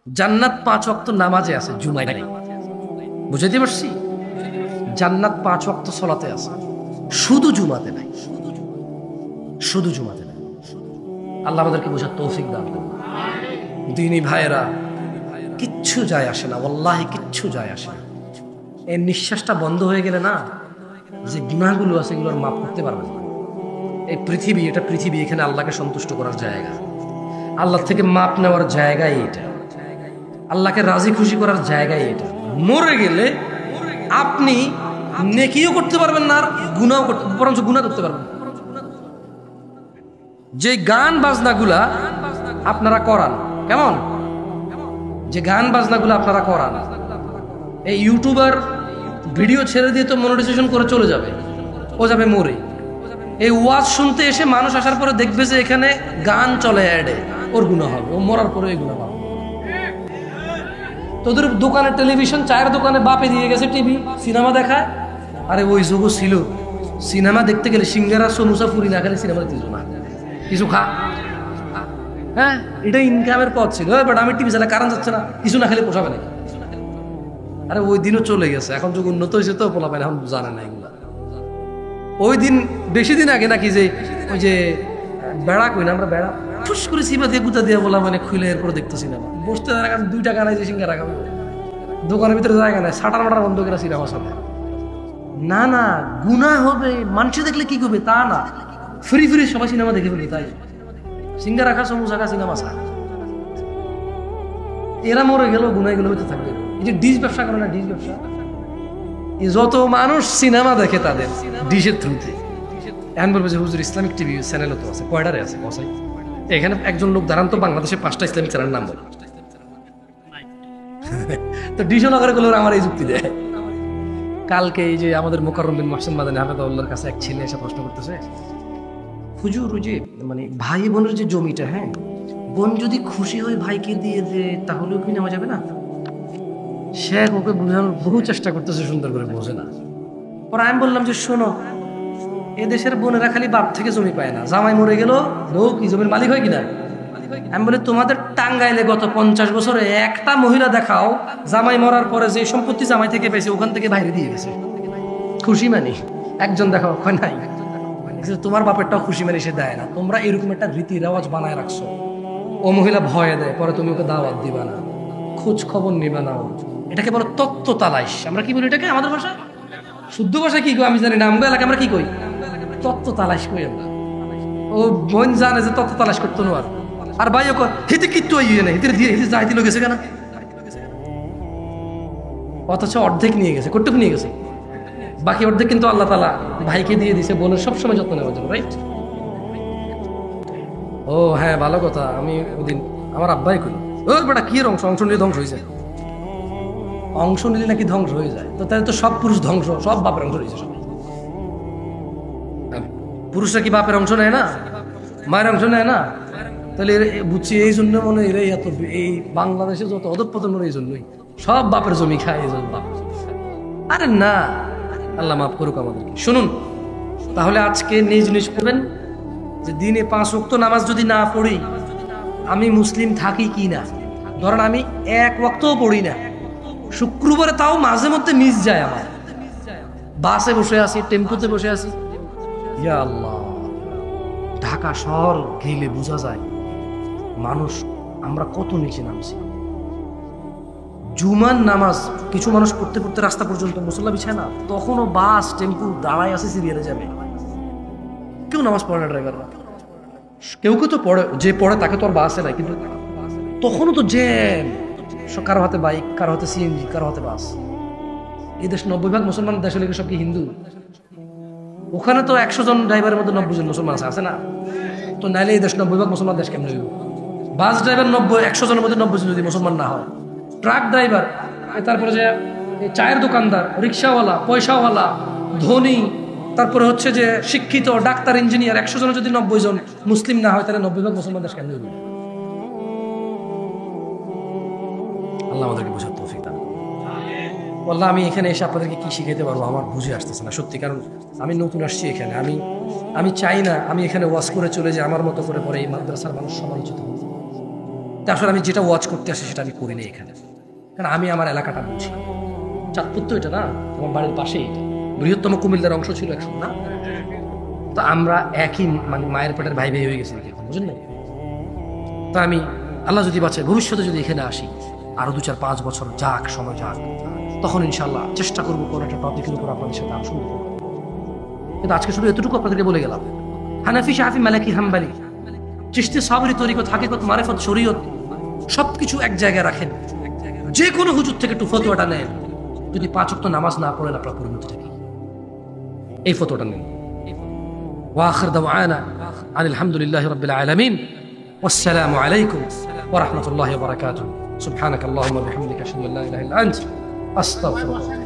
জান্নাত 5 ওয়াক্ত নামাজে আছে, জুমায় নাই। বুঝাইতে পারছি? জান্নাত 5 ওয়াক্ত সালাতে আছে, শুধু জুমাতে নাই। শুধু জুমাতে নাই। আল্লাহ আমাদেরকে বোঝার তৌফিক দান করুন। দিনী ভাইয়েরা, কিচ্ছু যায় আসে না, ওয়াল্লাহি কিচ্ছু যায় আসে না। এই নিঃশ্বাসটা বন্ধ হয়ে গেলে না, যে গুনাহগুলো আছে এগুলোর মাফ করতে পারবেন না। এই পৃথিবী, এটা পৃথিবী, এখানে আল্লাহকে সন্তুষ্ট করার জায়গা, আল্লাহ থেকে মাপ নেওয়ার জায়গায় এটা, আল্লাহকে রাজি খুশি করার জায়গায় এটা। মরে গেলে আপনি নেকিও করতে পারবেন না, আর গুনাহও করতে, বরঞ্চ গুনাহ করতে পারবেন। যে গান বাজনাগুলা আপনারা করান, কেমন, যে গান বাজনাগুলো আপনারা করান, এই ইউটিউবার ভিডিও ছেড়ে দিয়ে তো মনিটাইজেশন করে চলে যাবে, ও যাবে মরে। এই ওয়াজ শুনতে এসে মানুষ আসার পরে দেখবে যে এখানে গান চলে অ্যাডে, ওর গুনাহ হবে, ও মরার পরে এই গুনাহ হবে। তোদের দোকানে টেলিভিশন, চায়ের দোকানে বাপে দিয়ে গেছে টিভি, সিনেমা দেখায়। আরে ওই যুগ ছিল, সিনেমা দেখতে গেলে সিঙ্গারা সমুসা পুরি না খেলে সিনেমা দেখতে না, কিছু খা। হ্যাঁ, এটা ইনকামের পথ ছিল। বাট আমি টিভি চালা, কারণ যাচ্ছে না, কিছু না খেলে পোষাবে না। আরে ওই দিনও চলে গেছে, এখন যুগ উন্নত হয়েছে তো পোলাবে না, এখন জানে না এগুলা। ওই দিন বেশি দিন আগে নাকি যে ওই যে বেড়া কই না আমরা, বেড়া ঠুস করে সিবা দিয়ে গুতা দিয়ে বলা মানে খুলে এরপর দেখতো সিনেমা। বসতে জায়গা 2 টাকা নাই যে সিঙ্গারা খাবে, দোকানের ভিতরে জায়গা নাই, সাটার মাটার বন্ধ করে সিনেমার সাথে। না না, গুনাহ হবে, মানুষ দেখলে কি করবে তা না, ফ্রি ফ্রি সবাই সিনেমা দেখে ফেলি, তাই সিঙ্গারা খা, সমুসা খা, সিনেমা খা। এরা মরে গেল, গুনাহ গুলো হতে থাকবে। এই যে ডিশ ব্যবসা করে না, ডিশ ব্যবসা, যত মানুষ সিনেমা দেখে তাদের ডিশের থ্রুতে। এখন বলবে যে হুজুর ইসলামিক টিভি চ্যানেলও তো আছে, কয়টারে আছে বসাই? এখানে একজন লোক দাঁড়ান তো, বাংলাদেশে 5টা ইসলামিক চ্যানেলের নাম বলে। তো ডিশও নগরে গুলোর আমার এই যুক্তি দেয়। কালকে এই যে আমাদের মোকাররম বিন মোহসেন মাদানী হাফেজাহুল্লাহর কাছে এক ছেলে এসে প্রশ্ন করতেছে, হুজুর ওই যে মানে ভাই বোনের যে জমিটা, হ্যাঁ, বোন যদি খুশি হয় ভাইকে দিয়ে যে তাহলেও কি নেওয়া যাবে না? শেখ ওকে বোঝানোর বহু চেষ্টা করতেছে, সুন্দর করে বোঝে না। পরে আমি বললাম যে শোনো, এদেশের বোনেরা খালি বাপ থেকে জমি পায় না, জামাই মরে গেল বউ কি জমির মালিক হয় কিনা? আমি বলি তোমাদের টাঙ্গাইলে গত 50 বছরে একটা মহিলা দেখাও জামাই মরার পরে যে সম্পত্তি জামাই থেকে পেয়েছে ওখান থেকে বাইরে দিয়ে গেছে, খুশি মানি? একজন দেখাও? কয় নাই। তোমার বাপেরটাও খুশি মানি সে দেয় না, তোমরা এরকম একটা রীতি রেওয়াজ বানায় রাখছো। ও মহিলা ভয়ে দেয়, পরে তুমি ওকে দাওয়াত দিবা না, খোঁজ খবর নিবা না। এটাকে বলো তত্ত্ব তালাশ। আমরা কি বলি এটাকে আমাদের ভাষা, শুদ্ধ ভাষা কি কই আমি জানি না, আমরা এলাকা আমরা কি কই, তত্ত্ব তালাশ কই আমরা। ও বোন জানে যে তত্ত্ব তালাশ করতো না, আর ভাই ও হিতে কিচ্ছু ইয়ে নেই, হিতে দিয়ে হিতে যাই দিল গেছে কেন, অথচ অর্ধেক নিয়ে গেছে। কতটুকু নিয়ে গেছে? বাকি অর্ধেক কিন্তু আল্লাহ তাআলা ভাইকে দিয়ে দিয়েছে বোনের সবসময় যত্ন নেওয়ার জন্য, রাইট? ও হ্যাঁ, ভালো কথা। আমি ওদিন আমার আব্বাই কই, ও বেটা কি অংশ, অংশ নিলে ধ্বংস হয়ে যায়, অংশ নিলে নাকি ধ্বংস হয়ে যায়। তো তাহলে তো সব পুরুষ ধ্বংস, সব বাপের অংশ রয়েছে। সবাই পুরুষরা কি বাপের অংশ নেয় না, মায়ের অংশ নেয় না? তাহলে বুঝছি এই জন্য মনে হয় এরাই এত, এই বাংলাদেশে যত অধঃপতন মনে এই জন্যই, সব বাপের জমি খায় এই জন্য বাপ। আরে না, আল্লাহ মাফ করুক আমাদেরকে। শুনুন, তাহলে আজকে নিজ নিজ করবেন যে দিনে 5 ওয়াক্ত নামাজ যদি না পড়ি আমি মুসলিম থাকি কি না। ধরেন আমি 1 ওয়াক্তও পড়ি না, শুক্রবারে তাও মাঝে মধ্যে মিস যায় আমার, বাসে বসে আছি, টেম্পুতে বসে আছি, ইয়া আল্লাহ, ঢাকা শহর গেলে বোঝা যায় মানুষ আমরা কত নিচে নামছি। জুমার নামাজ কিছু মানুষ পড়তে পড়তে রাস্তা পর্যন্ত মুসল্লা বিছায় না, তখনও বাস টেম্পু দাঁড়ায় আছে, সিরিয়ালে যাবে, কেউ নামাজ পড়ে না। ড্রাইভাররা কেউ কেউ তো পড়ে, যে পড়ে তাকে তো আর বাসে নাই, কিন্তু তখনও তো জ্যাম, কারো হাতে বাইক, কারো হাতে সিএনজি, কারো হাতে বাস। এই দেশ 90% মুসলমান দেশ হলে সব কি হিন্দু? ওখানে তো 100 জন ড্রাইভারের মধ্যে 90 জন মুসলমান আছে না? তো নাইলে এই দেশ 90% মুসলমান দেশ কেমন হইব? বাস ড্রাইভার 100 জনের মধ্যে 90 জন যদি মুসলমান না হয়, ট্রাক ড্রাইভার, তারপরে যে চায়ের দোকানদার, রিক্সাওয়ালা, পয়সাওয়ালা, ধনী, তারপরে হচ্ছে যে শিক্ষিত, ডাক্তার, ইঞ্জিনিয়ার, 100 জনের যদি 90 জন মুসলিম না হয়, তাহলে 90% মুসলমান দেশ কেমন হইব? আল্লাহ আমাদেরকে বোঝার তৌফিক দান করুন। বললাম আমি এখানে এসে আপনাদেরকে কি শিখাইতে পারবো আমার বুঝে আসতেছে না সত্যি, কারণ আমি নতুন আসছি এখানে। আমি চাই না আমি এখানে ওয়াজ করে চলে যাই, আমার মতো করে পরে এই মাদ্রাসার মানুষ সমালোচিত হোক। তা আসলে আমি যেটা ওয়াচ করতে আসি সেটা আমি করি না এখানে, কারণ আমি আমার এলাকাটা বুঝি। চাঁদপুর তো এটা না, আমার বাড়ির পাশেই এটা, বৃহত্তম কুমিল্লার অংশ ছিল একসময় না। তো আমরা একই মানে মায়ের পেটের ভাই ভাই হয়ে গেছি এখন, বুঝলেন না। তা আমি আল্লাহ যদি বাঁচে ভবিষ্যতে যদি এখানে আসি, আরো 2-4-5 বছর যাক, সময় যাক, তখন ইনশাল্লাহ চেষ্টা করবো কোনো একটা টপিকের উপর আপনাদের সাথে আলোচনা করবো। কিন্তু আজকে শুধু এতটুকু আপনাদেরকে বলে গেলাম, হানাফি, শাফি, মালিকি, হাম্বলি, চিশতি, সাবরি, তরিকত, হাকিকত, মারিফত, শরীয়ত সবকিছু এক জায়গায় রাখেন। যে কোনো হুজুর থেকে একটু ফতোয়াটা নেন। যদি 5 ওয়াক্ত নামাজ না পড়েন আপনার পরিণতিটা কি, এই ফতোয়াটা নেন। ওয়া আখির দাওয়ানা আনিল হামদুলিল্লাহি রাব্বিল আলামিন, ওয়াসসালামু আলাইকুম ওয়া রাহমাতুল্লাহি ওয়া বারাকাতুহু। সুবহানাকাল্লাহুম্মা ওয়া বিহামদিকা আশহাদু আল্লা ইলাহা ইল্লা আনতা আস্তাগফিরুকা।